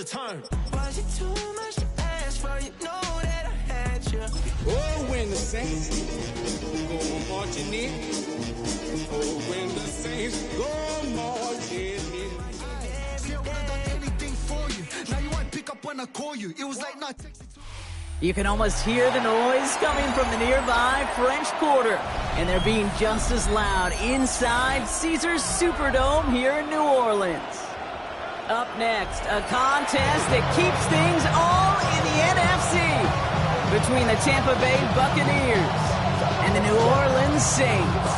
the turn. Was it too much to ask for? You know that I had you. Oh, when the Saints go marching in. Oh, when the Saints go marching in. See, I would have done anything for you. Now you won't pick up when I call you. It was like not texting. You can almost hear the noise coming from the nearby French Quarter, and they're being just as loud inside Caesars Superdome here in New Orleans. Up next, a contest that keeps things all in the NFC between the Tampa Bay Buccaneers and the New Orleans Saints.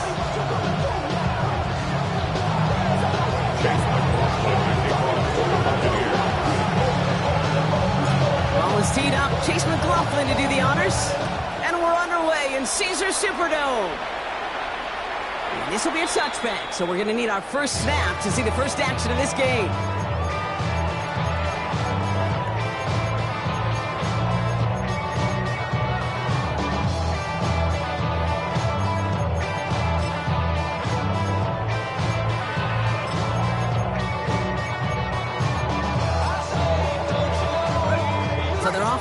Ball is teed up. Chase McLaughlin to do the honors. And we're underway in Caesars Superdome. And this will be a touchback, so we're going to need our first snap to see the first action of this game.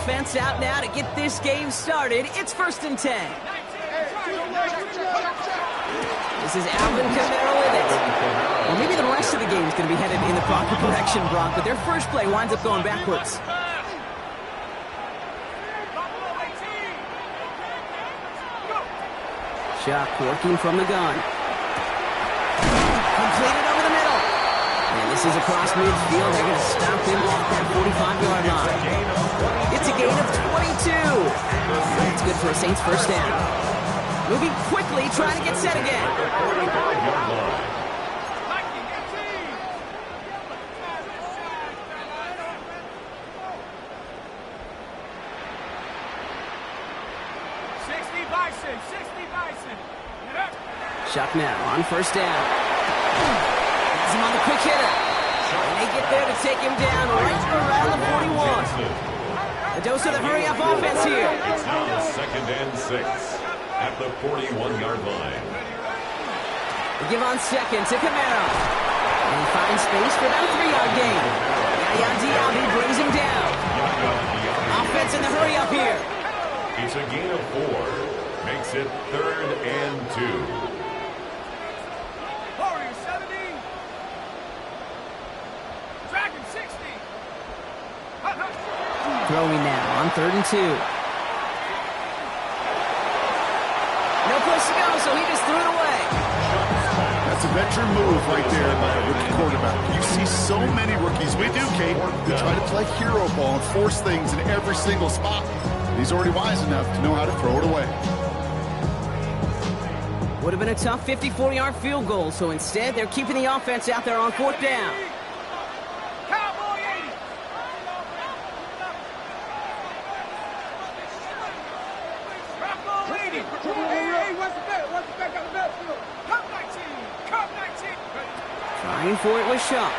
Offense out now to get this game started. It's 1st and 10. This is Alvin Kamara with it. Well, maybe the rest of the game is going to be headed in the proper direction, Brock, but their first play winds up going backwards. Shock working from the gun. Completed over the middle. And this is across midfield. They're going to stop him at that 45-yard line. It's a gain of 22. That's good for a Saints first down. Moving quickly, trying to get set again. 45-yard line. Shock now on first down. Has him on the quick hitter. And they get there to take him down right around the 41. A dose of the hurry-up offense here. It's now 2nd and 6 at the 41-yard line. They give on second to Kamara. And he finds space for about a 3-yard gain. Yaya Diaby brings him down. Offense in the hurry-up here. It's a gain of 4. Makes it 3rd and 2. Throwing now on 3rd and 2. No place to go, so he just threw it away. That's a veteran move right there by a rookie quarterback. You see so many rookies, we do, Kate, who try to play hero ball and force things in every single spot. He's already wise enough to know how to throw it away. Would have been a tough 54-yard field goal, so instead they're keeping the offense out there on 4th down. Trying for it with Shock.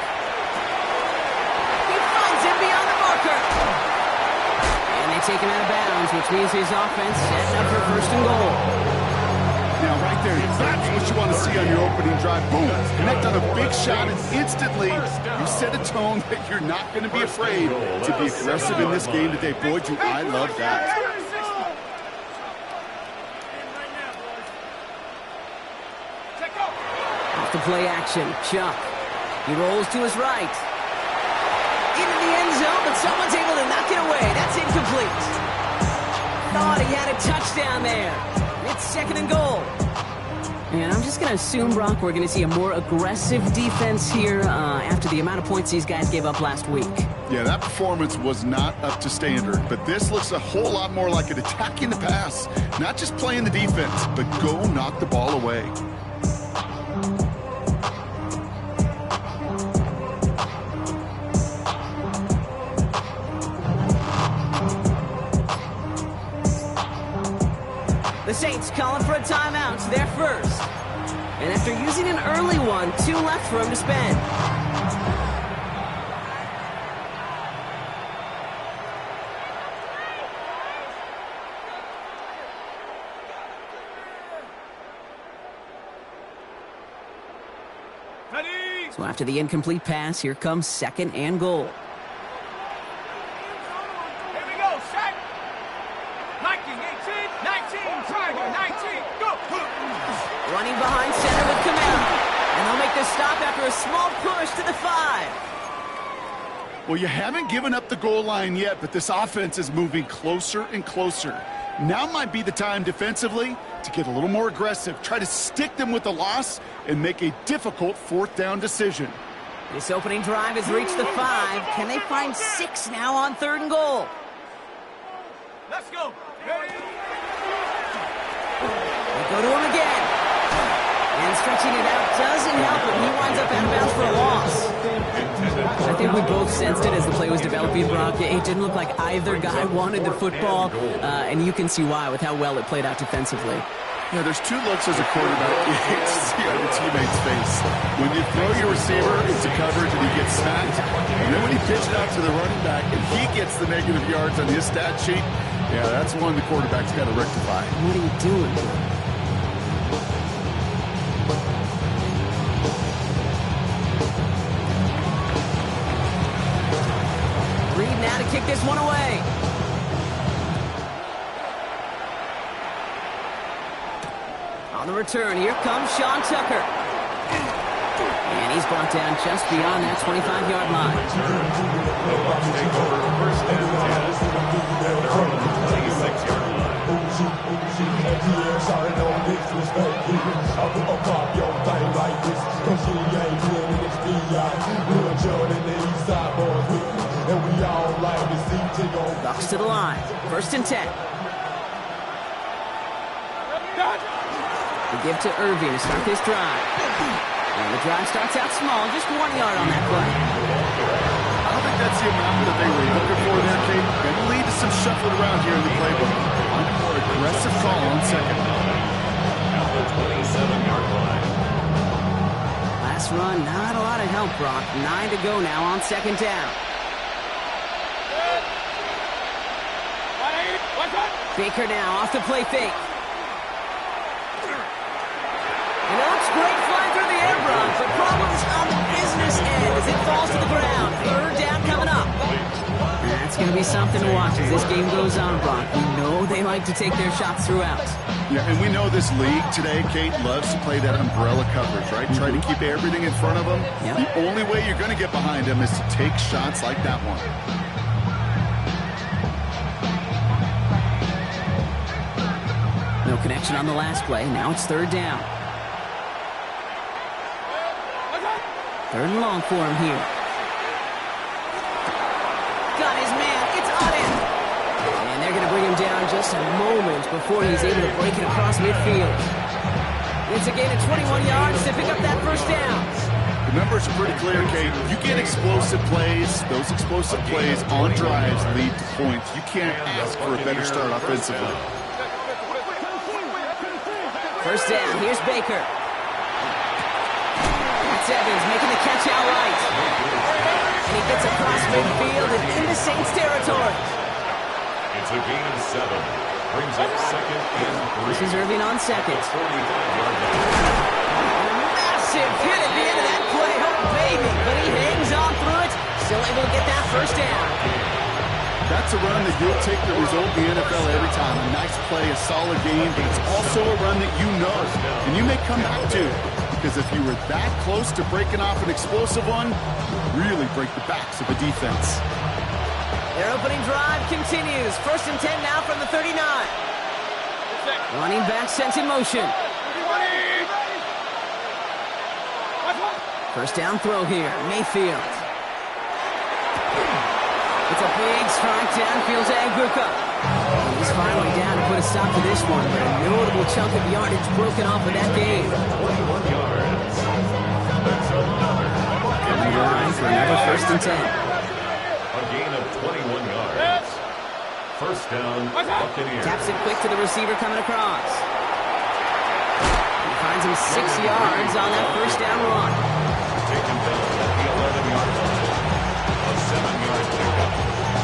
He finds him beyond the marker. And they take him out of bounds, which means his offense setting up for 1st and goal. Now, right there, that's what you want to see on your opening drive. Boom, connect on a big shot, and instantly you set a tone that you're not going to be afraid to be aggressive in this game today. Boy, do I love that. Off the play action, Chuck. He rolls to his right. Into the end zone, but someone's able to knock it away. That's incomplete. Thought he had a touchdown there. It's 2nd and goal. And I'm just going to assume, Brock, we're going to see a more aggressive defense here after the amount of points these guys gave up last week. Yeah, that performance was not up to standard, but this looks a whole lot more like an attacking the pass. Not just playing the defense, but go knock the ball away. The Saints calling for a timeout. They're first. And after using an early one, 2 left for him to spend. So after the incomplete pass, here comes 2nd and goal. Running behind center with Kamara. And they'll make the stop after a small push to the 5. Well, you haven't given up the goal line yet, but this offense is moving closer and closer. Now might be the time defensively to get a little more aggressive, try to stick them with the loss, and make a difficult 4th down decision. This opening drive has reached the 5. Can they find 6 now on 3rd and goal? Let's go. They go to him again. And stretching it out doesn't help him. He winds up out of bounds for a loss. I think we both sensed it as the play was developing, Brock. It didn't look like either guy wanted the football, and you can see why with how well it played out defensively. Yeah, there's 2 looks as a quarterback you hate to see on your teammate's face. When you throw your receiver into coverage and he gets sacked, and then when you pitch it out to the running back and he gets the negative yards on his stat sheet, yeah, that's one the quarterback's got to rectify. What are you doing? Reed now to kick this one away. On the return, here comes Sean Tucker. And he's brought down just beyond that 25-yard line. The Bucs take over 1st and 10. They're on the 26-yard line. Bucs to the line. 1st and 10. They give to Irving to start this drive. And the drive starts out small, just 1 yard on that play. I don't think that's the amount that they were looking for there, Kate. Going to lead to some shuffling around here in the playbook. Find a more aggressive call on 2nd. At the 27-yard line. Last run, not a lot of help, Brock. 9 to go now on 2nd down. Baker now off the play fake. And it looks great flying through the air, Brock, but problems on the business end as it falls to the ground. 3rd down coming up. That's going to be something to watch as this game goes on, Brock. We know they like to take their shots throughout. Yeah, and we know this league today, Kate, loves to play that umbrella coverage, right? Try to keep everything in front of them. Yep. The only way you're going to get behind them is to take shots like that one. No connection on the last play. Now it's 3rd down. 3rd and long for him here. Got his man. It's on him. And they're going to bring him down just a moment before he's able to break it across midfield. It's a gain of 21 yards to pick up that 1st down. The numbers are pretty clear, Kate. You get explosive plays. Those explosive plays on drives lead to points. You can't ask for a better start offensively. 1st down. Here's Baker. That's Evans making the catch outright. And he gets across midfield and into Saints territory. It's a gain of 7. Brings up 2nd and 3. This is Irving on 2nd. 45-yard line. Massive hit at the end of that play. Oh, baby. But he hangs on through it. Still able to get that 1st down. That's a run that you'll take the result in the NFL every time. A nice play, a solid game, but it's also a run that you know and you may come back to. Because if you were that close to breaking off an explosive one, you really break the backs of a defense. Their opening drive continues. 1st and 10 now from the 39. Running back sent in motion. 1st down throw here. Mayfield. It's a big strike downfield to Aguka. He's finally down to put a stop to this one, but a notable chunk of yardage broken off of that game. 21 yards. That's another. On the line for another 1st and 10. A gain of 21 yards. 1st down, Buccaneers. Taps it quick to the receiver coming across. He finds him 6 yards on that 1st down run. Taken down at the 11-yard line. A 7-yard pickup.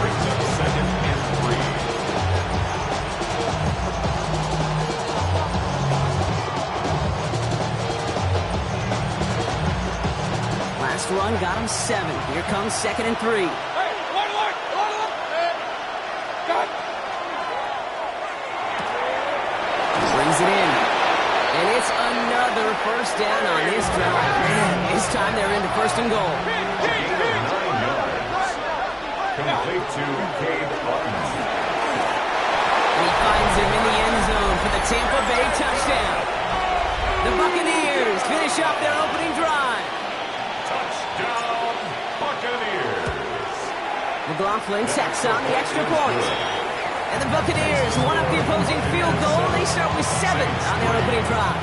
Brings up 2nd and 3. Last run got him 7. Here comes 2nd and 3. Brings it in. And it's another first down on this drive. Man, this time they're into first and goal. Complete to Cade Otton. And he finds him in the end zone for the Tampa Bay touchdown. The Buccaneers finish up their opening drive. Touchdown, Buccaneers. McLaughlin tacks on the extra point. And the Buccaneers one up the opposing field goal. They start with 7 on their opening drive.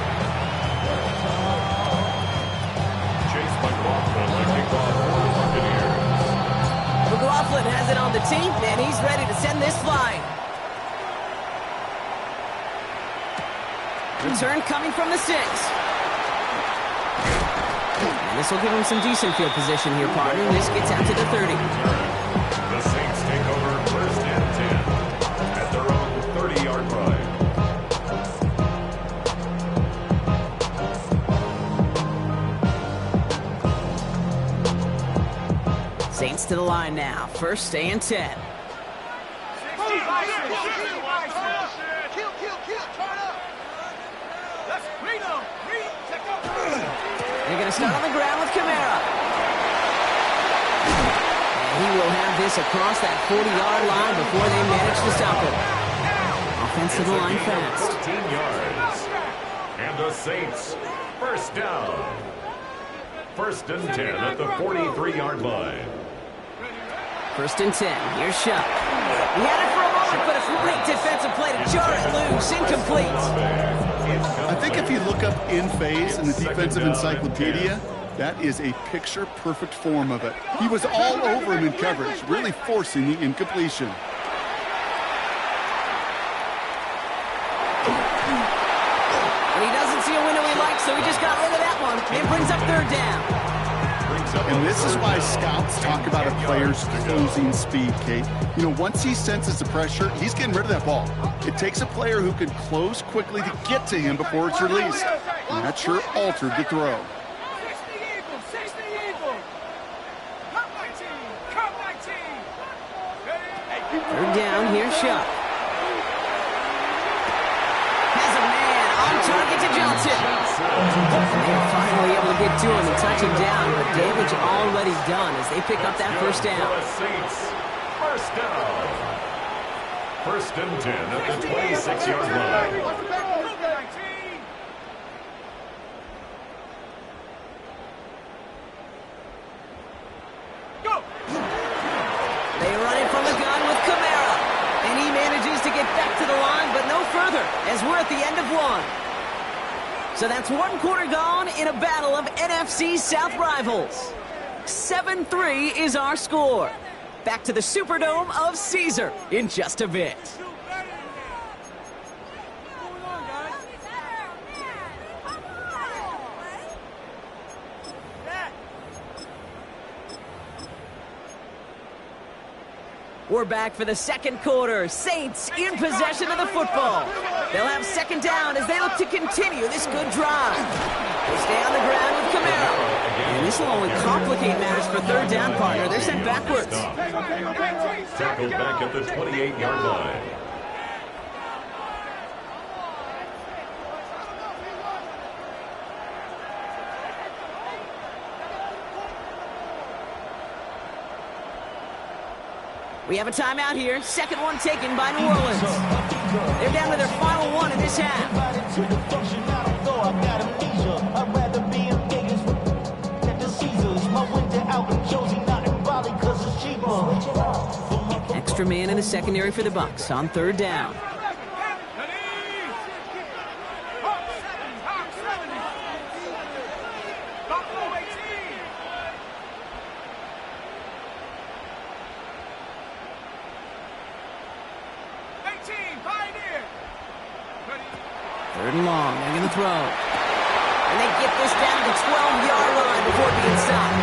Chase McLaughlin to kick off for the Buccaneers. McLaughlin has it on the team, and he's ready to send this flying. Return coming from the 6. And this will give him some decent field position here, partner. This gets out to the 30. The Saints take over first and 10 at their own 30-yard line. Saints to the line now. First and 10. They're going to start on the ground with Kamara. And he will have this across that 40-yard line before they manage to stop him. Offense to the line fast. 14 yards. And the Saints, first down. First and 10 at the 43-yard line. First and 10. Here's Shuck. He had it for a moment, but a great defensive play to jar it loose. Incomplete. I think if you look up in phase in the defensive encyclopedia, that is a picture-perfect form of it. He was all over him in coverage, really forcing the incompletion. And he doesn't see a window he likes, so he just got rid of that one. It brings up third down. And this is why scouts talk about a player's closing speed, Kate. You know, once he senses the pressure, he's getting rid of that ball. It takes a player who can close quickly to get to him before it's released. And that sure altered the throw. Third down, here's Shuck. Has a man on target to Johnson. They're finally able to get to him and touch him down, but damage already done as they pick up that first down. First down. First and 10 at the 26-yard line. They run it from the gun with Kamara. And he manages to get back to the line, but no further, as we're at the end of one. So that's one quarter gone in a battle of NFC South rivals. 7-3 is our score. Back to the Superdome of Caesar in just a bit. We're back for the second quarter. Saints in possession of the football. They'll have second down as they look to continue this good drive. They stay on the ground with Kamara. And this will only complicate matters for third down, partner. They're sent backwards. Tackled back at the 28-yard line. We have a timeout here. Second one taken by New Orleans. They're down to their final one in this half. Extra man in the secondary for the Bucs on third down. Third and long, they're going to throw. And they get this down to the 12-yard line before being stopped.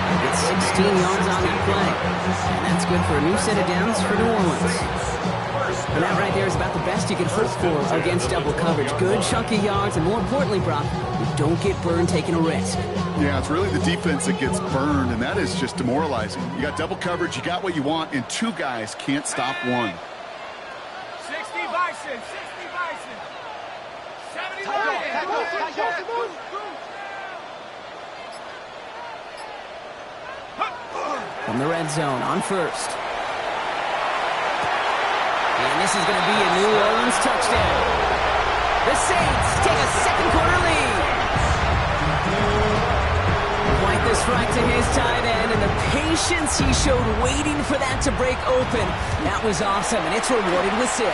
They get 16 yards on that play. And that's good for a new set of downs for New Orleans. And that right there is about the best you can hope for against double coverage. Good chunky yards, and more importantly, Brock, you don't get burned taking a risk. Yeah, it's really the defense that gets burned, and that is just demoralizing. You got double coverage, you got what you want, and two guys can't stop one. 60 Bison, 60 Bison. 70 Bison. from the red zone on first. And this is going to be a New Orleans touchdown. The Saints take a second quarter lead. Quite the strike to his tight end, and the patience he showed waiting for that to break open. That was awesome, and it's rewarded with 6. You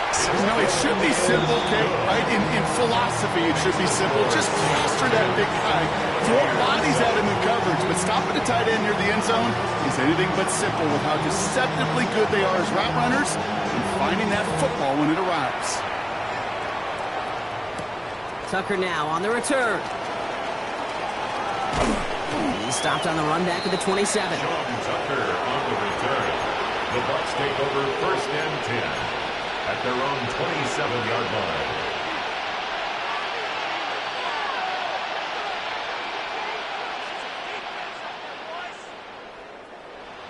know, it should be simple, Kate, right? In philosophy, it should be simple. Just plaster that big guy. Throw bodies at him in coverage, but stopping a tight end near the end zone is anything but simple with how deceptively good they are as route runners and finding that football when it arrives. Tucker now on the return. He stopped on the run back at the 27. John Tucker on the return. The Bucs take over 1st and 10 at their own 27-yard line.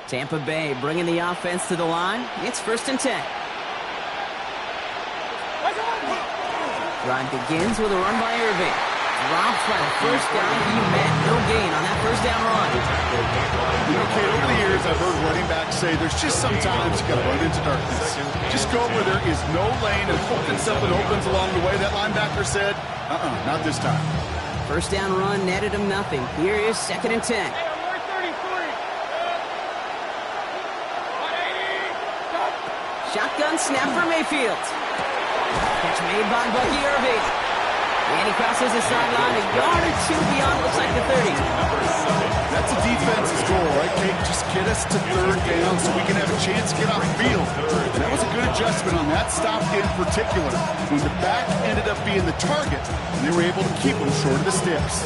Tampa Bay bringing the offense to the line. It's 1st and 10. Drive begins with a run by Irving. Dropped by the first down. He met no gain on that first down run. You know, Kate, over the years, I've heard running backs say there's just sometimes you got to run into darkness. Just go where there is no lane and hope that something opens along the way. That linebacker said, not this time. First down run netted him nothing. Here is 2nd and 10. Shotgun snap for Mayfield. Catch made by Bucky Irving. And he crosses the sideline a yard or 2 beyond, looks like the 30. That's a defense's goal, right, Kate? Just get us to 3rd down so we can have a chance to get off the field. And that was a good adjustment on that stop in particular. When the back ended up being the target, and they were able to keep him short of the sticks.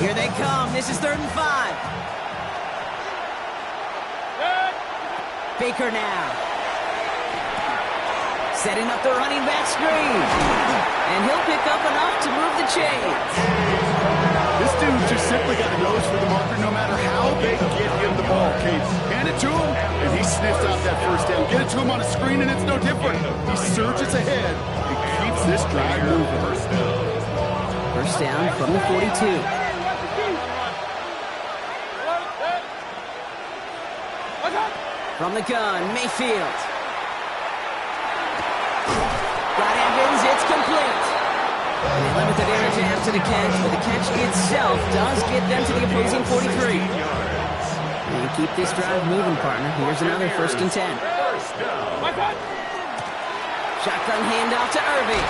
Here they come. This is 3rd and 5. Baker now. Setting up the running back screen. And he'll pick up enough to move the chains. This dude just simply got a nose for the marker no matter how they get him the ball, Kate. Hand it to him, and he sniffs out that first down. Get it to him on a screen, and it's no different. He surges ahead and keeps this drive moving. First down from the 42. From the gun, Mayfield. Got Evans, it's complete. And they limit the damage after the catch, but the catch itself does get them to the opposing 43. And keep this drive moving, partner. Here's another 1st and 10. Shotgun handoff to Irving.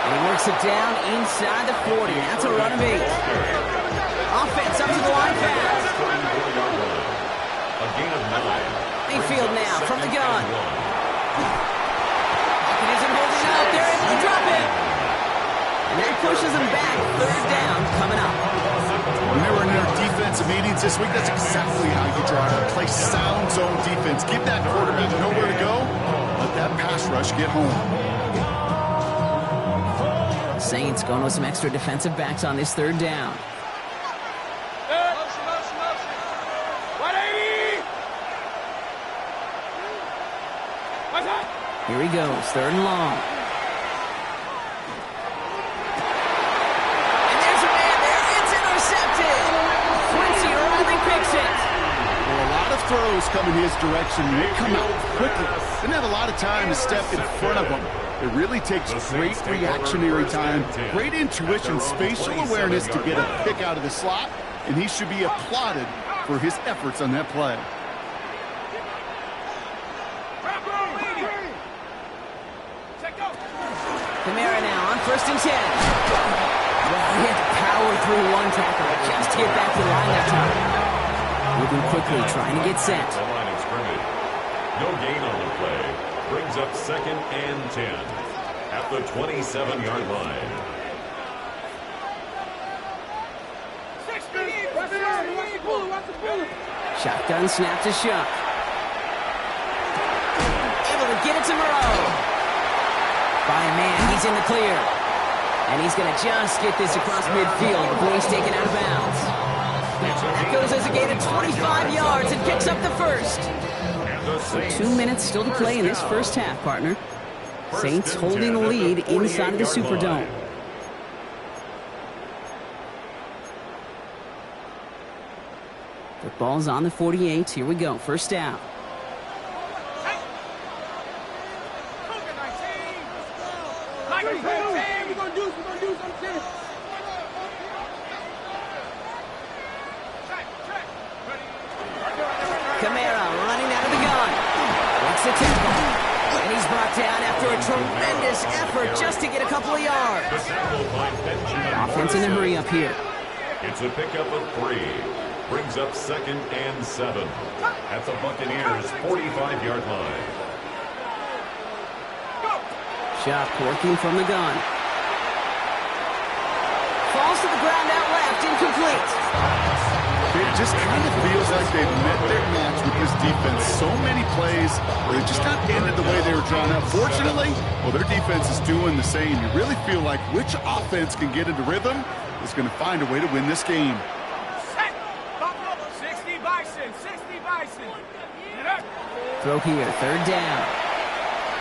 And he works it down inside the 40. That's a run of 8. Offense up to the line fast. A gain of 9. Mayfield now from the gun. Hawkins isn't holding out. They're able to drop it. And that pushes them back. 3rd down coming up. When they were in their defensive meetings this week, that's exactly how you try to play sound zone defense. Give that quarterback nowhere to go. Let that pass rush get home. Saints going with some extra defensive backs on this 3rd down. Here he goes, 3rd and long. And there's a man there. It's intercepted. Quincy Riley picks it. Well, a lot of throws come in his direction, and they come out quickly. Didn't have a lot of time to step in front of them. It really takes great reactionary time, great intuition, spatial awareness to get a pick out of the slot, and he should be applauded for his efforts on that play. Kamara now on 1st and 10. Well, he had to power through one tackle just to get back to the line that time. Moving quickly, trying to get set. The line of scrimmage. No gain on the play. Brings up 2nd and 10 at the 27-yard line. Shotgun snap to Shuck. Able to get it to Moreau. By a man, he's in the clear. And he's going to just get this across midfield before he's taken out of bounds. That goes as a gain of 25 yards and picks up the 1st. 2 minutes still to play in this first half, partner. Saints holding the lead inside of the Superdome. The ball's on the 48. Here we go. First down. Kamara running out of the gun. Makes the tackle. And he's brought down after a tremendous effort just to get a couple of yards. Offense in a hurry up here. It's a pickup of 3. Brings up 2nd and 7 at the Buccaneers' 45-yard line. Shot working from the gun. Falls to the ground out left, incomplete. It just kind of feels like they've met their match with this defense. So many plays where they just not ended the way they were drawn up. Fortunately, well, their defense is doing the same. You really feel like which offense can get into rhythm is going to find a way to win this game. 60 Bison, 60 Bison. Throw here, third down.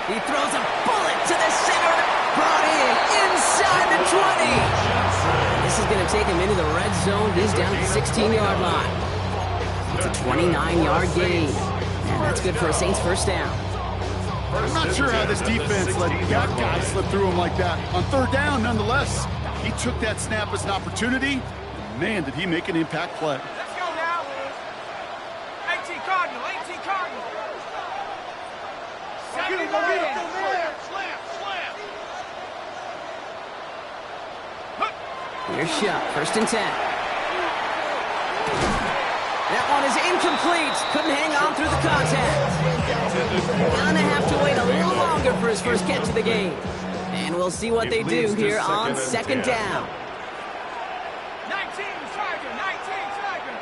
He throws a bullet to the center. Brought in inside the 20. This is going to take him into the red zone. He's down at the 16-yard line. It's a 29-yard gain. And that's good for a Saints first down. I'm not sure how this defense let that guy slip through him like that. On third down, nonetheless, he took that snap as an opportunity. Man, did he make an impact play. Let's go now. 18 Cardinal, 18 Cardinal. 70 Lions. Here's shot, first and 10. That one is incomplete. Couldn't hang on through the contact. Gonna have to wait a little longer for his first catch of the game. And we'll see what they do here on second down. 19 Tiger, 19 Tiger.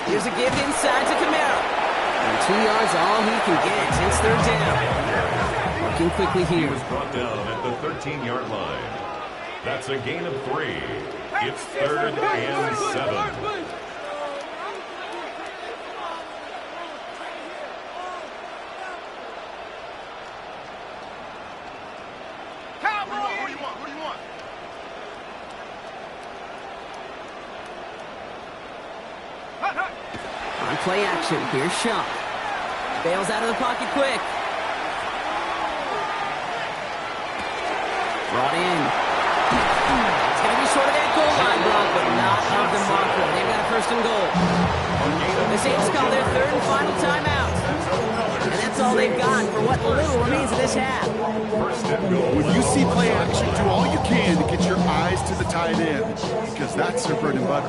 Here's a give inside to Kamara. And 2 yards all he can get. It's third down. Working quickly here. He was brought down at the 13-yard line. That's a gain of 3. It's 3rd and 7. On play action, here's Shaw. Bails out of the pocket quick. Brought in. It's going to be short of that goal line, Brock, but not of the marker. They've got a first and goal. The Saints call their third and final timeout. And that's all they've got for what little remains of this half. When you see play action, do all you can to get your eyes to the tight end, because that's their bread and butter.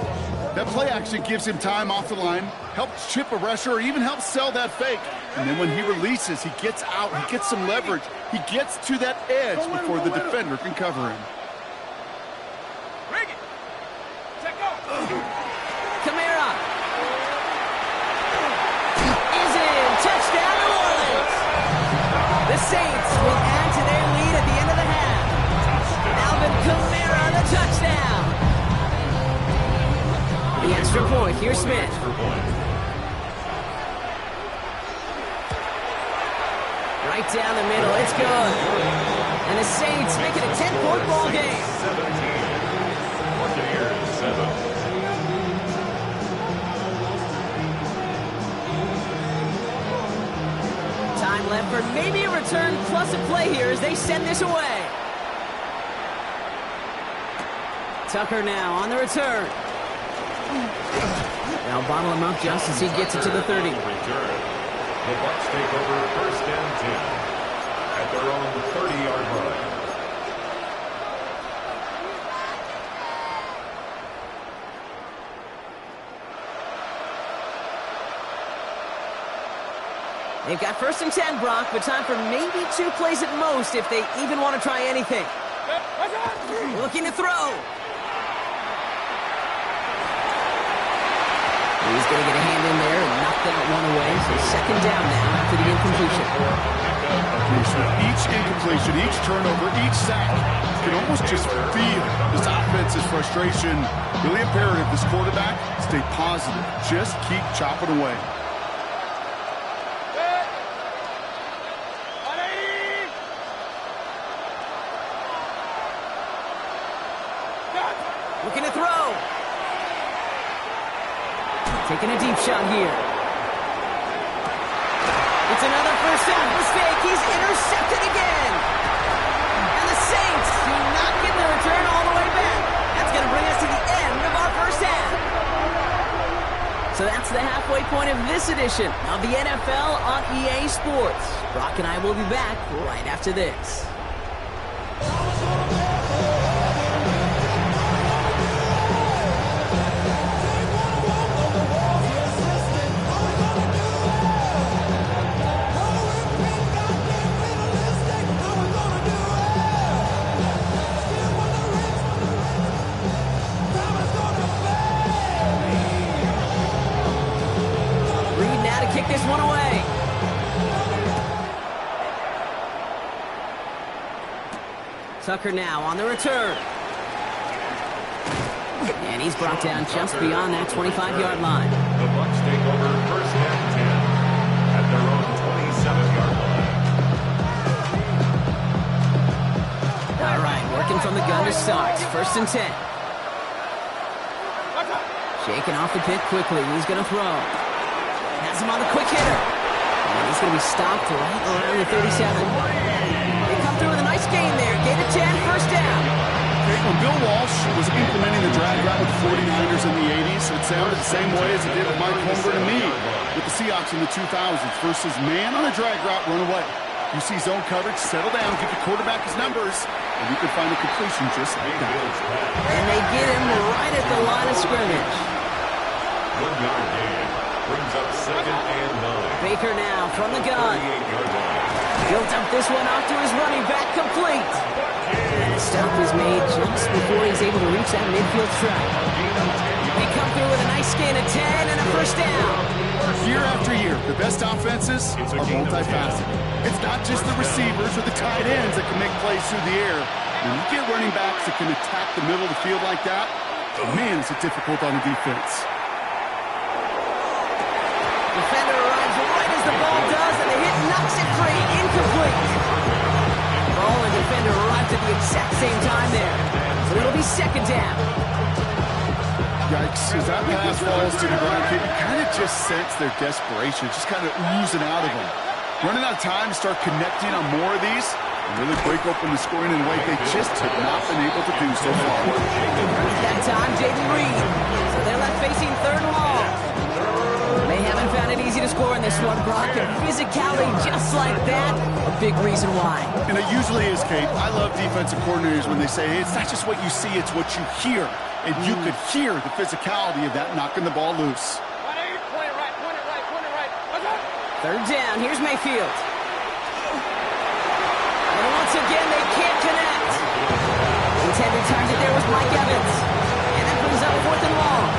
That play action gives him time off the line, helps chip a rusher, or even helps sell that fake. And then when he releases, he gets out, he gets some leverage. He gets to that edge before the defender can cover him. Bring it. Check go. Kamara. Is in. Touchdown, New Orleans. The Saints will add to their lead at the end of the half. Alvin Kamara, the touchdown. The extra point. Here's Smith. Right down the middle. It's good. And the Saints make it a 10-point ball game. 17. Buccaneers 7. Time left for maybe a return plus a play here as they send this away. Tucker now on the return. They'll bottle him up just as he gets it to the 30. Return. The Bucs take over first and 10 at their own 30-yard line. They've got first and 10, Brock, but time for maybe 2 plays at most if they even want to try anything. Looking to throw. He's going to get a hand in there and knock that one away. So second down now after the incompletion. Each incompletion, each turnover, each sack, you can almost just feel this offense's frustration. Really imperative, this quarterback, stay positive. Just keep chopping away. Looking to throw. Taking a deep shot here. It's another first down mistake. He's intercepted again. And the Saints do not get the return all the way back. That's going to bring us to the end of our first half. So that's the halfway point of this edition of the NFL on EA Sports. Brock and I will be back right after this. Kick this one away. Tucker now on the return. And he's brought down just beyond that 25-yard line. The Bucs take over first and 10 at their own 27-yard line. All right, working from the gun to start. First and 10. Shaking off the pick quickly. He's going to throw. Has him on the quick hitter. And he's going to be stopped right around the 37. They come through with a nice gain there. Gain of 10, first down. Okay, when Bill Walsh was implementing the drag route with the 49ers in the 80s, it sounded the same way as it did with Mike Holmgren and me with the Seahawks in the 2000s versus man on a drag route, run away. You see zone coverage, settle down, give the quarterback his numbers, and you can find a completion just like that. And they get him right at the line of scrimmage. 1-yard gain. Brings up second and 9. Baker now from the gun. Built up this one off to his running back, complete. And the stop is made just before he's able to reach that midfield strike. They come through with a nice gain of 10 and a first down. Year after year, the best offenses are multifaceted. It's not just the receivers or the tight ends that can make plays through the air. When you get running backs that can attack the middle of the field like that, man, is it difficult on the defense. Defender arrives right as the ball does, and the hit knocks it free. Incomplete. Ball and defender arrived at the exact same time there. So it'll be second down. Yikes, as that pass falls to the ground, you kind of just sense their desperation, just kind of oozing out of them. Running out of time to start connecting on more of these and really break open the scoring in a way they just have not been able to do so far. That time, Jaden Reed. So they're left facing third and long. They haven't found it easy to score in this one, Brock, and physicality just like that, a big reason why. And it usually is, Kate. I love defensive coordinators when they say, hey, it's not just what you see, it's what you hear. And you could hear the physicality of that knocking the ball loose. Third down, here's Mayfield. And once again, they can't connect. Intended target there was Mike Evans. And that brings up fourth and long.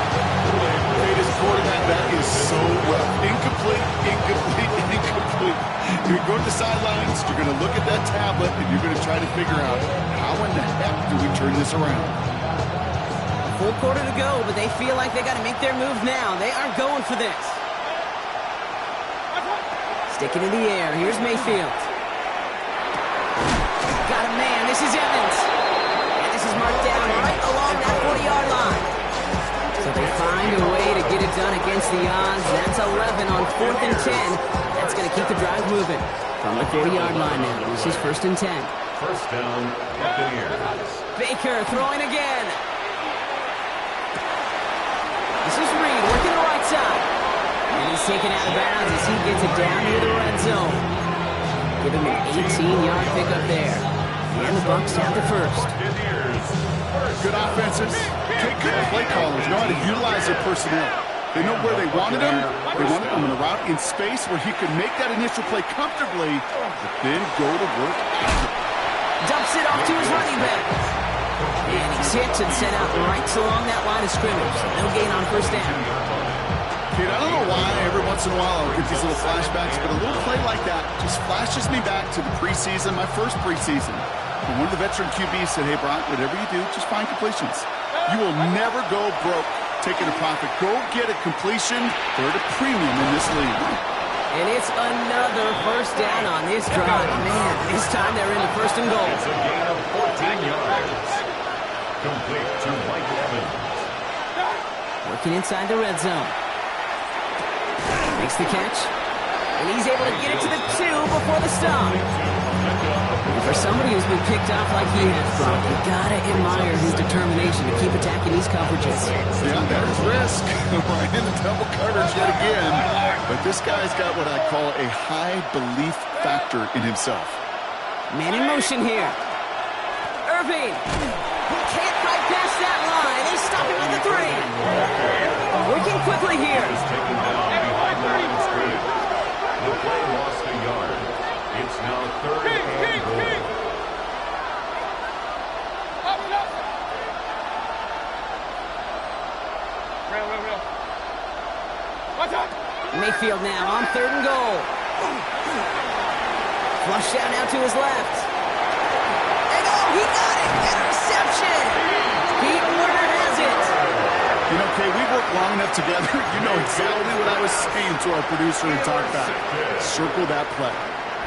This quarterback, that is so rough. Incomplete. You're going to the sidelines, you're going to look at that tablet, and you're going to try to figure out how in the heck do we turn this around. Full quarter to go, but they feel like they got to make their move now. They are going for this. Sticking in the air. Here's Mayfield. Got a man. This is Evans. And this is marked down right along that 40-yard line. So they find a way to get it done against the odds. That's 11 on 4th and 10. That's going to keep the drive moving. From the 40-yard line now. This is 1st and 10. First down, Buccaneers. Baker throwing again. This is Reed working the right side. And he's taken out of bounds as he gets it down near the red zone. Give him an 18-yard pickup there. And the Bucs have the first. Good offenses. Take good play callers. Know how to utilize their personnel. They know where they wanted him. They wanted him in a route in space where he could make that initial play comfortably, but then go to work after. Dumps it off to his running back. And he's hit and sent out right along that line of scrimmage. So no gain on first down. Kid, I don't know why every once in a while I'll get these little flashbacks, but a little play like that just flashes me back to the preseason, my first preseason. And one of the veteran QBs said, hey, Brock, whatever you do, just find completions. You will never go broke taking a profit. Go get a completion. They're at a premium in this league. And it's another first down on this drive. Man, this time they're in the first and goal. It's a gain of 14 yards. Complete to Mike Evans. looking inside the red zone. Makes the catch. And he's able to get it to the 2 before the stop. And for somebody who's been picked off like he has, Brock, you gotta admire his determination to keep attacking these coverages. Yeah, there's risk. Right in the double coverage yet again. But this guy's got what I call a high belief factor in himself. Man in motion here. Irving. Can't quite pass that line. They stop him at the 3. Working quickly here. Taken down behind the line of scrimmage. The play lost a yard. It's now 3rd and goal. Mayfield now on 3rd and goal. Flush out now to his left. And oh, he got it! Interception! Pete Werner has it. You know, Kay, we've worked long enough together. You know exactly what I was saying to our producer and talkback. Circle that play.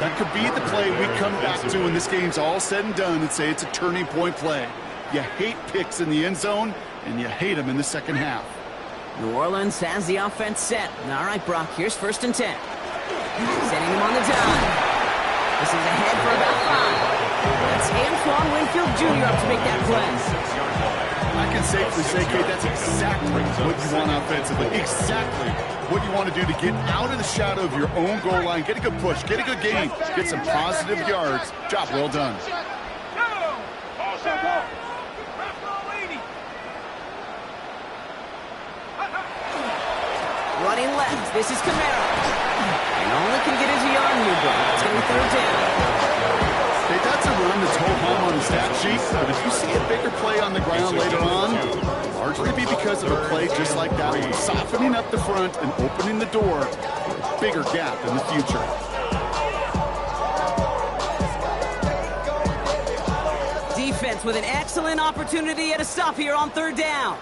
That could be the play we come back to when this game's all said and done and say it's a turning point play. You hate picks in the end zone, and you hate them in the second half. New Orleans has the offense set. All right, Brock, here's 1st and 10. Setting him on the dime. This is ahead for about 5. That's Antoine Winfield Jr. up to make that play. I can safely say, Kate, that's exactly what you want offensively. Exactly what you want to do to get out of the shadow of your own goal line, get a good push, get a good gain, get some positive yards. Job well done. Running left. This is Kamara. And only can get his yard here, bro. It's going to be 3rd down. Hey, that's a run that's hold home on the stat sheet, but if you see a bigger play on the ground later on, largely be because of a play just like that one, softening up the front and opening the door for a bigger gap in the future. Defense with an excellent opportunity at a stop here on 3rd down.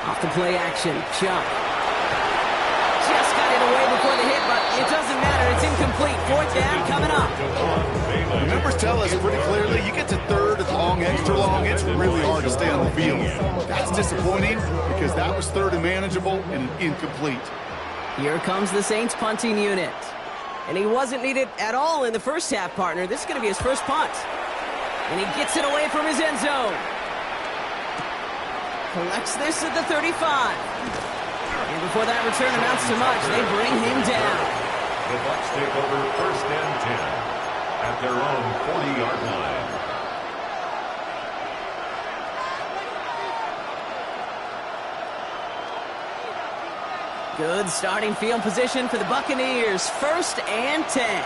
Off the play action, Chuck. Just got it away before the hit, but it doesn't matter. It's incomplete. 4th down coming up. The numbers tell us pretty clearly, you get to 3rd and long, extra long, it's really hard to stay on the field. That's disappointing because that was 3rd and manageable and an incomplete. Here comes the Saints punting unit. And he wasn't needed at all in the first half, partner. This is going to be his first punt. And he gets it away from his end zone. Collects this at the 35. And before that return amounts to much, they bring him down. The Bucs take over 1st and 10 at their own 40-yard line. Good starting field position for the Buccaneers. 1st and 10.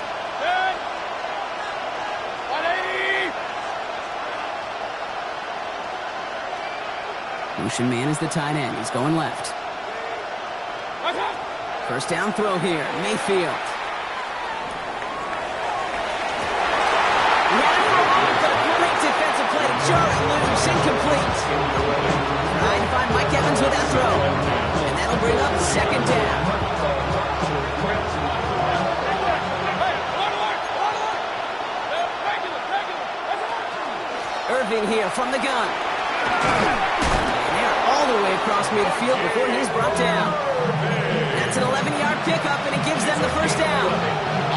Motion man is the tight end. He's going left. 1st down throw here. Mayfield. Ran it for a moment, but a great defensive play to jar it loose. Incomplete. Trying to find Mike Evans with that throw. And that'll bring up 2nd down. Irving here from the gun. All the way across midfield before he's brought down. That's an 11-yard pickup, and it gives them the 1st down.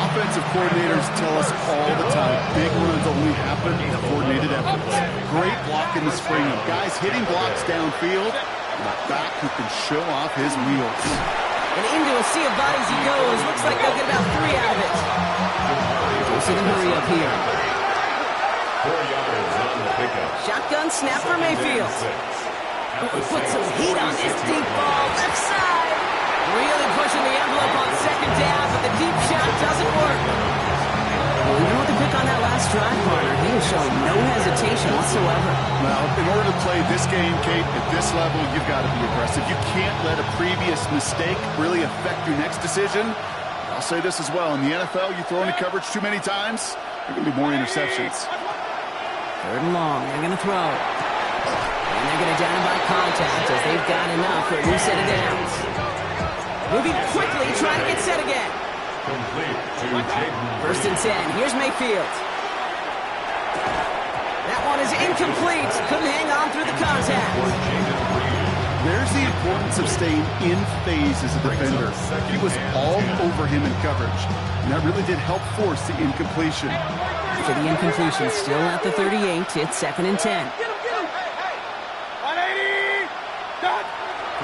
Offensive coordinators tell us all the time, big runs only happen in coordinated efforts. Great block in the spring of guys hitting blocks downfield, and a back who can show off his wheels. And into a sea of bodies he goes. Looks like they'll get about 3 out of it. We'll see them hurry up here. 4 yards on the pickup. Shotgun snap for Mayfield. Put some heat on this deep ball, left side. Really pushing the envelope on 2nd down, but the deep shot doesn't work. Well, even with the pick on that last drive, partner, he was showing no hesitation whatsoever. Well, in order to play this game, Kate, at this level, you've got to be aggressive. You can't let a previous mistake really affect your next decision. I'll say this as well. In the NFL, you throw into coverage too many times, there are going to be more interceptions. 3rd and long. They're going to throw. And they're going to down by contact as they've got enough for a new set of downs. Moving quickly, trying to get set again. Complete to Jaden. First and 10. Here's Mayfield. That one is incomplete. Couldn't hang on through the contact. There's the importance of staying in phase as a defender. He was all over him in coverage, and that really did help force the incompletion. For the incompletion, still at the 38. It's 2nd and 10.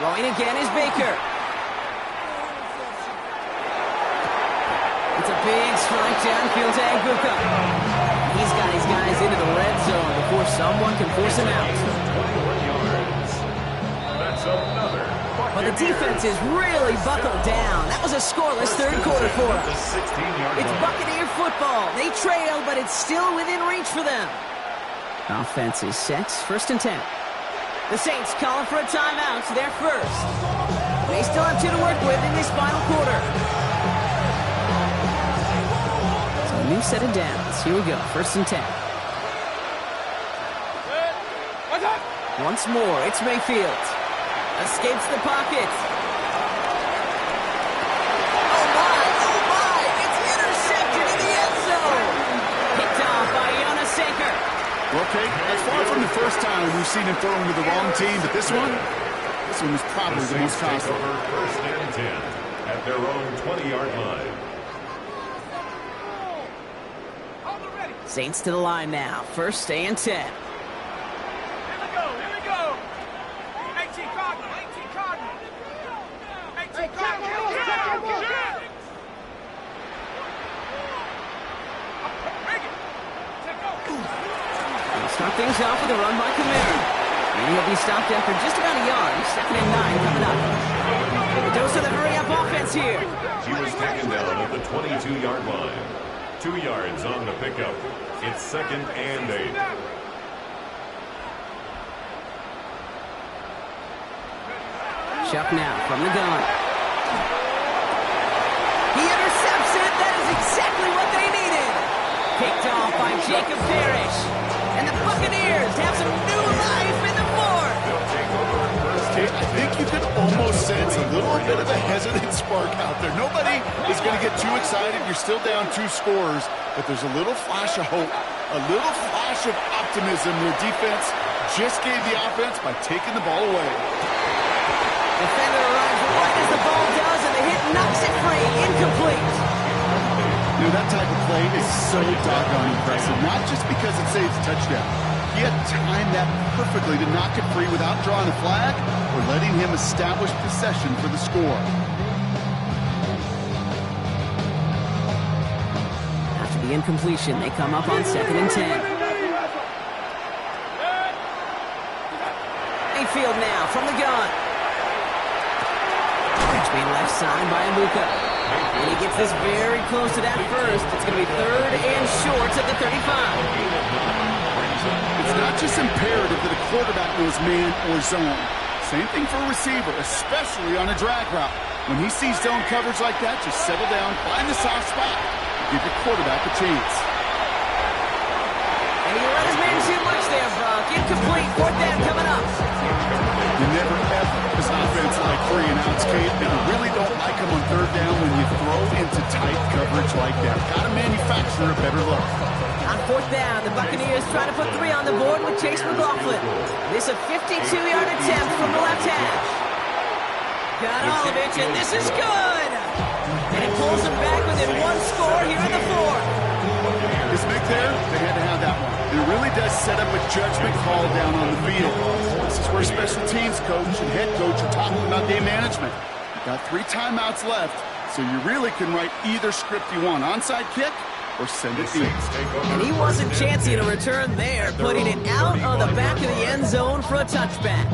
Throwing again is Baker. It's a big strike downfield to Aguka. He's got his guys into the red zone before someone can force him out. 21 yards. That's another. But the defense is really buckled down. That was a scoreless third quarter for The us. 16-yard It's line. Buccaneer football. They trail, but it's still within reach for them. Offense is set. 1st and 10. The Saints calling for a timeout. They're first. They still have 2 to work with in this final quarter. So a new set of downs. Here we go. 1st and 10. Once more, it's Mayfield. Escapes the pocket. Oh my, it's intercepted in the end zone. Picked off by Jonas Saker. Okay, that's far from the first time we've seen him throw into the wrong team, but this one was probably the most Saints take costly. over 1st and 10 at their own 20-yard line. Saints to the line now. 1st and 10. Start things off with a run by Kamara. And he'll be stopped after just about a yard. 2nd and 9 coming up. A dose of the hurry-up offense here. He was taken down at the 22-yard line. 2 yards on the pickup. It's 2nd and 8. Chuck now from the gun. He intercepts it. That is exactly what they needed. Picked off by Jacob Parrish. And the Buccaneers have some new life in the fourth. I think you could almost sense a little bit of a hesitant spark out there. Nobody is going to get too excited. You're still down 2 scores, but there's a little flash of hope, a little flash of optimism. Their defense just gave the offense by taking the ball away. Defender arrives right as the ball does, and the hit knocks it free. Incomplete. You know, that type of play is so doggone impressive, not just because it saves a touchdown. He had timed that perfectly to knock it free without drawing a flag or letting him establish possession for the score. After the incompletion, they come up on 2nd and 10. Mayfield now from the gun. Catch made left side by Amuka. And he gets this very close to that first. It's going to be 3rd and short at the 35. It's not just imperative that a quarterback knows man or zone. Same thing for a receiver, especially on a drag route. When he sees zone coverage like that, just settle down, find the soft spot, and give your quarterback a chance. And he let his man too much there, Brock. Incomplete. 4th down coming up. You never ever, as an offense, like 3 and outs, Kate, and you really don't like them on 3rd down when you throw into tight coverage like that. Got to manufacture a better look. On 4th down, the Buccaneers try to put 3 on the board with Chase McLaughlin. This a 52-yard attempt from the left hash. Got Olovich, and this is good. And it pulls them back within 1 score here in the 4th. This Mick there, they had to have that one. It really does set up a judgment call down on the field. This is where special teams coach and head coach are talking about game management. You've got 3 timeouts left, so you really can write either script you want. Onside kick or send it deep. And he wasn't chancing a return there, putting it out of the back of the end zone for a touchback.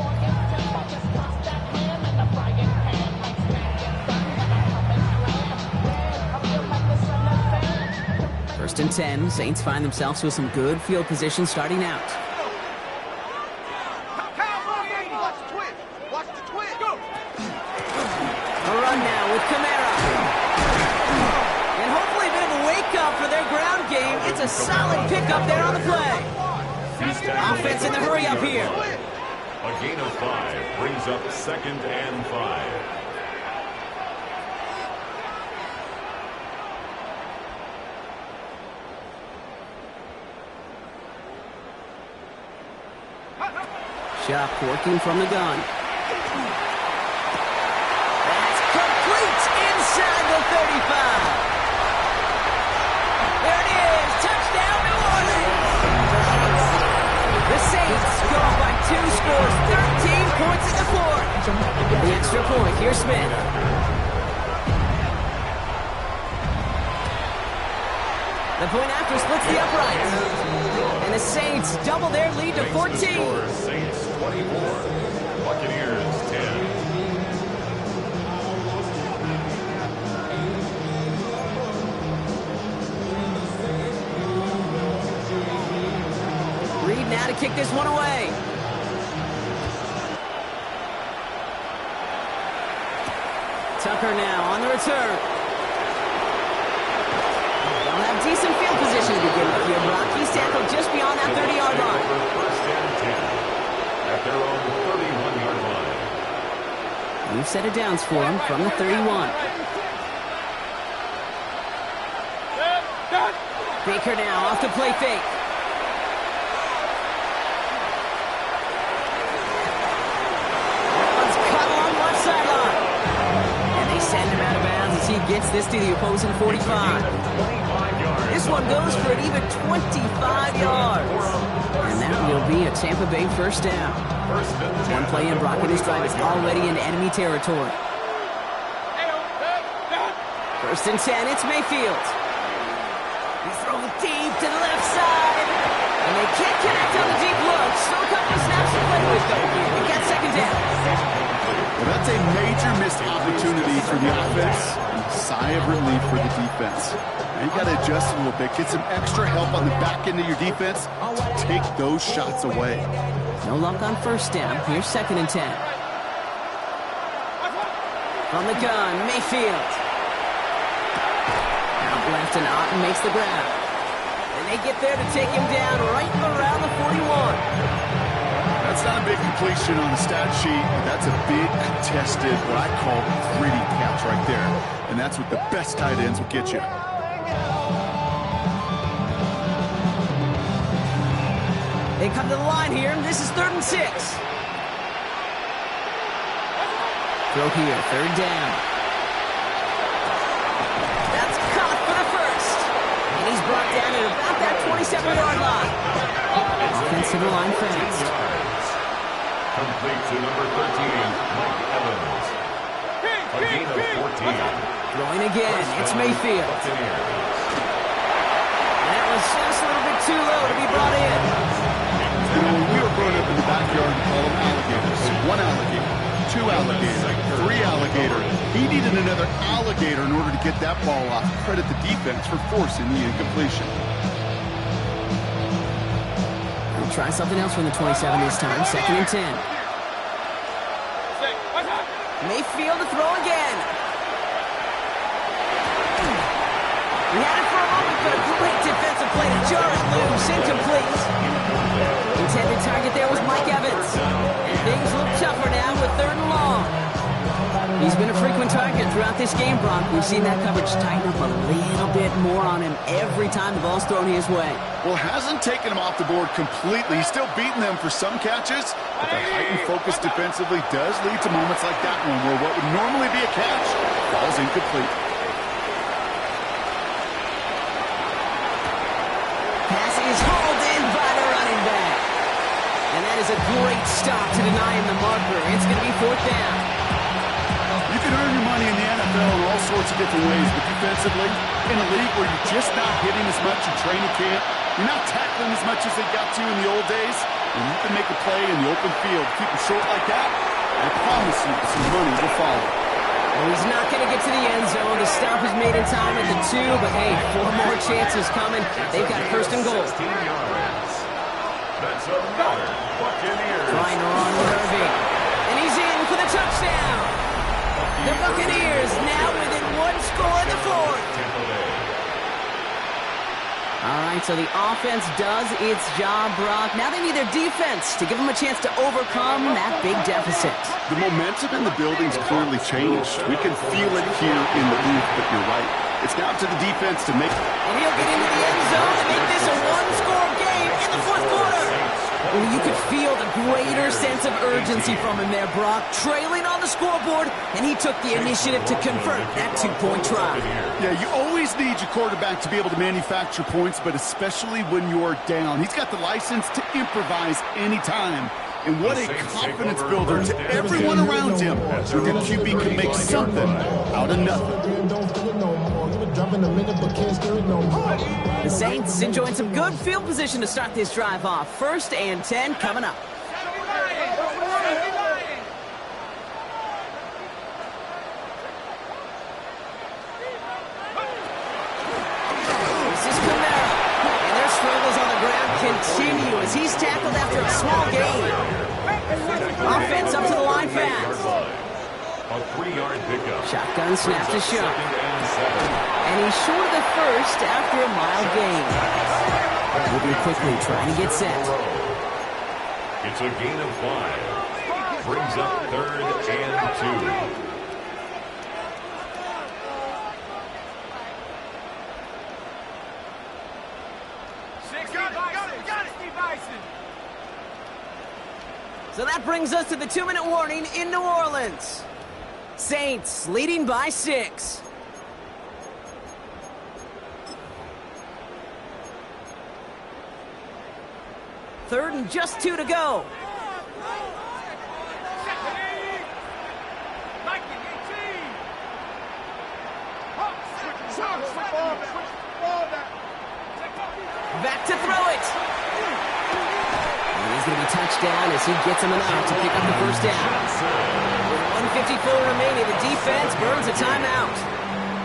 First and 10, Saints find themselves with some good field position starting out. A run now with Kamara. And hopefully a bit of a wake-up for their ground game. It's a solid pickup there on the play. He's Offense in the hurry up here. A gain of 5 brings up 2nd and 5. Shuck working from the gun. That's complete inside the 35. There it is. Touchdown, New Orleans. The Saints go up by 2 scores, 13 points in the fourth. The extra point. Here's Smith. The point after splits the uprights. And the Saints double their lead to 14. Saints 24, Buccaneers 10. Reed now to kick this one away. Tucker now on the return. They'll have decent field position to begin with here. He's tackled just beyond that 30-yard line. First and 10 at their own 31-yard line. New set of downs for him from the 31. Baker now off the play fake. One's cut along left sideline. And they send him out of bounds as he gets this to the opposing 45. This one goes for an even 25 yards. And that will be a Tampa Bay first down. One play in, Brock and his drive is already in enemy territory. First and 10, it's Mayfield. He throws deep to the left side. And they can't connect on the deep look. Still a couple of snaps to play with, though. They got second down. Well, that's a major missed opportunity for the offense. And a sigh of relief for the defense. Now you got to adjust a little bit. Get some extra help on the back end of your defense to take those shots away. No luck on first down. Here's second and 10. From the gun, Mayfield. Out left, and Otten makes the grab. And they get there to take him down right around the 41. That's not a big completion on the stat sheet, but that's a big contested, what I call gritty catch right there. And that's what the best tight ends will get you. They come to the line here, and this is 3rd and 6. Throw here, 3rd down. That's caught for the first. And he's brought down at about that 27-yard line. Offensive line fast. Complete to number 13, Mike Evans. A gain of 14. Throwing again, it's Mayfield. And that was just a little bit too low to be brought in. You know, when we were growing up in the backyard, we call them alligators. 1 alligator, 2 alligator, 3 alligator. He needed another alligator in order to get that ball off. Credit the defense for forcing the incompletion. We'll try something else from the 27 this time. 2nd and 10. Mayfield to throw again. He had it for a moment, but a great defensive play to jar it loose. Incomplete. Intended target there was Mike Evans. And things look tougher now with 3rd and long. He's been a frequent target throughout this game, Brock. We've seen that coverage tighten up a little bit more on him every time the ball's thrown his way. Well, hasn't taken him off the board completely. He's still beating them for some catches, but that heightened focus defensively does lead to moments like that one where what would normally be a catch falls incomplete. Pass is hauled in by the running back. And that is a great stop to deny him the marker. It's going to be 4th down. You can earn your money in the NFL in all sorts of different ways, but defensively, in a league where you're just not hitting as much in training camp, you're not tackling as much as they got to in the old days, and you can make a play in the open field, keep it short like that, I promise you some money will follow. Well, he's not going to get to the end zone. The stop is made in time at the 2, but hey, 4 more chances coming. They've got 1st and goal. 16 yards. That's another Buccaneers. Trying to run with Irving. And he's in for the touchdown. The Buccaneers now within 1 score in the 4th. All right, so the offense does its job, Brock. Now they need their defense to give them a chance to overcome that big deficit. The momentum in the building's clearly changed. We can feel it here in the booth, but you're right. It's now to the defense to make... And he'll get into the end zone to make this a one-score game in the fourth quarter. Well, you could feel the greater sense of urgency from him there, Brock. Trailing on the scoreboard, and he took the initiative to convert that two-point try. Yeah, you always need your quarterback to be able to manufacture points, but especially when you're down. He's got the license to improvise anytime. And what a confidence builder to everyone around him. So your QB can make something out of nothing. The Saints enjoying some good field position to start this drive off. 1st and 10 coming up. This is Kamara. And their struggles on the ground continue as he's tackled after a small gain. Offense up to the line fast. A 3-yard pickup. Shotgun snap to show. And he's short of the first after a mild gain. Moving quickly, trying to get set. It's a gain of 5. Brings up 3rd and 2. So that brings us to the 2-minute warning in New Orleans. Saints leading by 6. Third and just 2 to go. Back to throw it. And he's going to be touched down as he gets him enough to pick up the first down. With 1:54 remaining, the defense burns a timeout.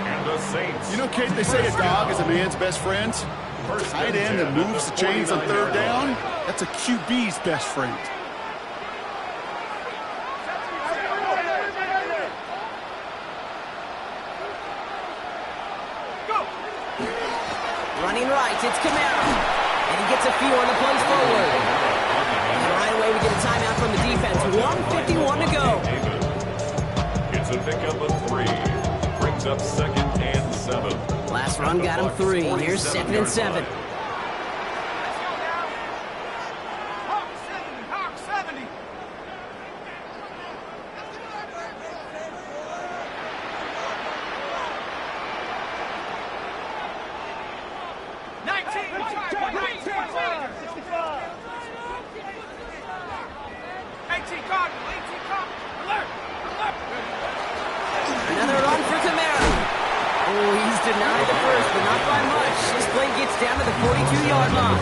And the Saints. You know, Kate, they say a dog is a man's best friend. Tight end that moves the chains on 3rd down, that's a QB's best friend. Running right, it's Kamara. And he gets a few on the plays forward. And right away we get a timeout from the defense. 1:51 to go. It's a pickup of 3. Brings up 2nd and 7. Last run got him 3. Here's 2nd and 7. Another run for Kamara. Oh, he's denied the first, but not by much. This play gets down to the 42-yard line.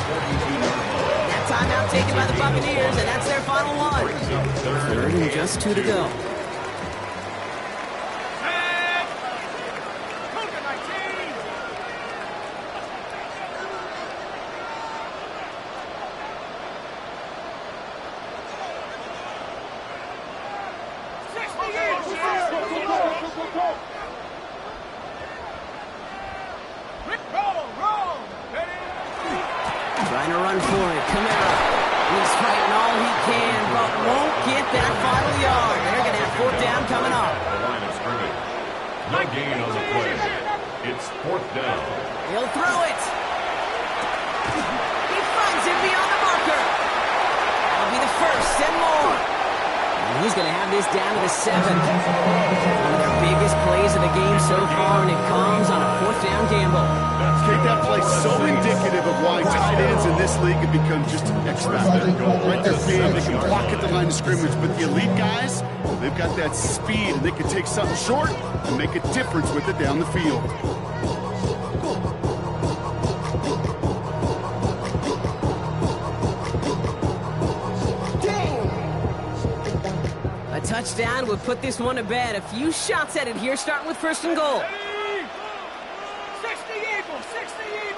That timeout taken by the Buccaneers, and that's their final one. 3rd and just 2 to go. Trying to run for it. Kamara. He's fighting all he can, but won't get that final yard. They're going to have 4th down coming up. The line of scrimmage. No gain on the play. It's 4th down. He'll throw it. He finds him beyond the marker. That'll be the first and more. And he's going to have this down to the 7. One of their biggest plays of the game so far, and it comes on a 4th down gamble. Kate, that play so indicative of why tight ends in this league have become just an X factor. Right, they're big, they can block at the line of scrimmage, but the elite guys, they've got that speed, and they can take something short and make a difference with it down the field. A touchdown would put this one to bed. A few shots at it here, starting with 1st and goal. 60 Eagles, 60 Eagles.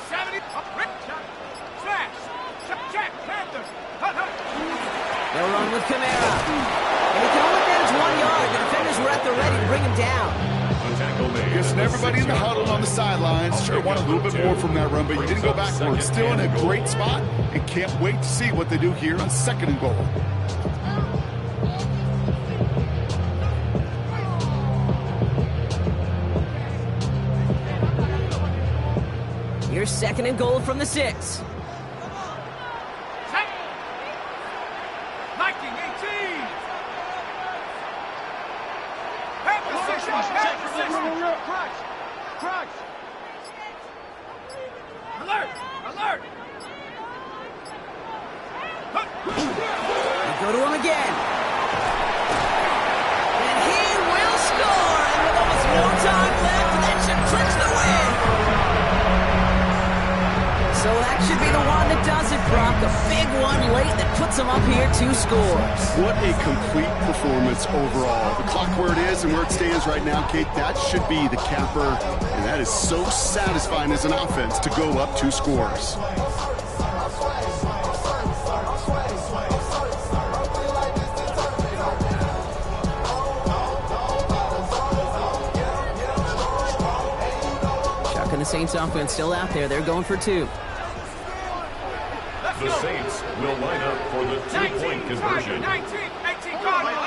70. Smash. Check. Panthers. They'll run with Kamara. And he can only manage 1 yard. at the ready to bring him down. The tackle made. Guessing everybody in the huddle on the sidelines sure want a little bit more from that run, but you didn't go backwards. Still in a great spot, and can't wait to see what they do here on 2nd and goal. Here's 2nd and goal from the 6. Go to him again. And he will score. And with almost no time left, that should clinch the win. So that should be the one that does it, Brock. A big one late that puts him up here 2 scores. What a complete performance overall. The clock where it is and where it stands right now, Kate, that should be the capper. And that is so satisfying as an offense to go up 2 scores. And the Saints offense still out there. They're going for 2. The Saints will line up for the 2-point conversion. 19, 18 Cardinals.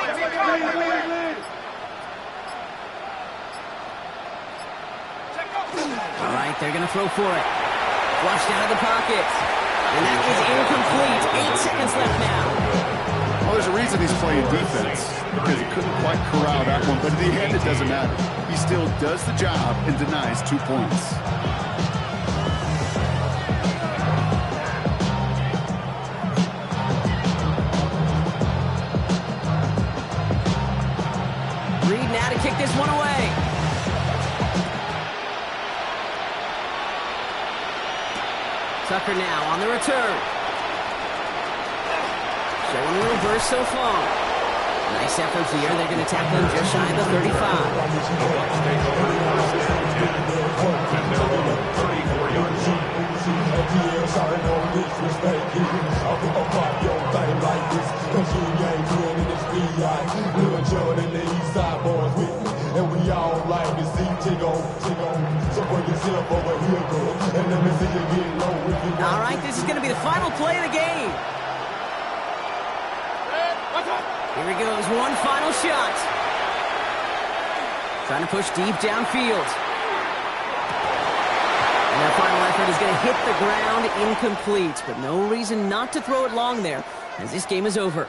All right, they're going to throw for it. Flushed out of the pocket. And that is incomplete. 8 seconds left now. Well, there's a reason he's playing defense, because he couldn't quite corral that one, but in the end, it doesn't matter. He still does the job and denies 2 points. Reed now to kick this one away. Tucker now on the return. Showing the reverse so far. Nice effort here. They're going to tackle him just shy of the 35. The Bucs take over 1st and 10. And they're on the 34-yard line. All right, this is going to be the final play of the game. Here he goes, one final shot. Trying to push deep downfield. And that final effort is going to hit the ground incomplete, but no reason not to throw it long there, as this game is over.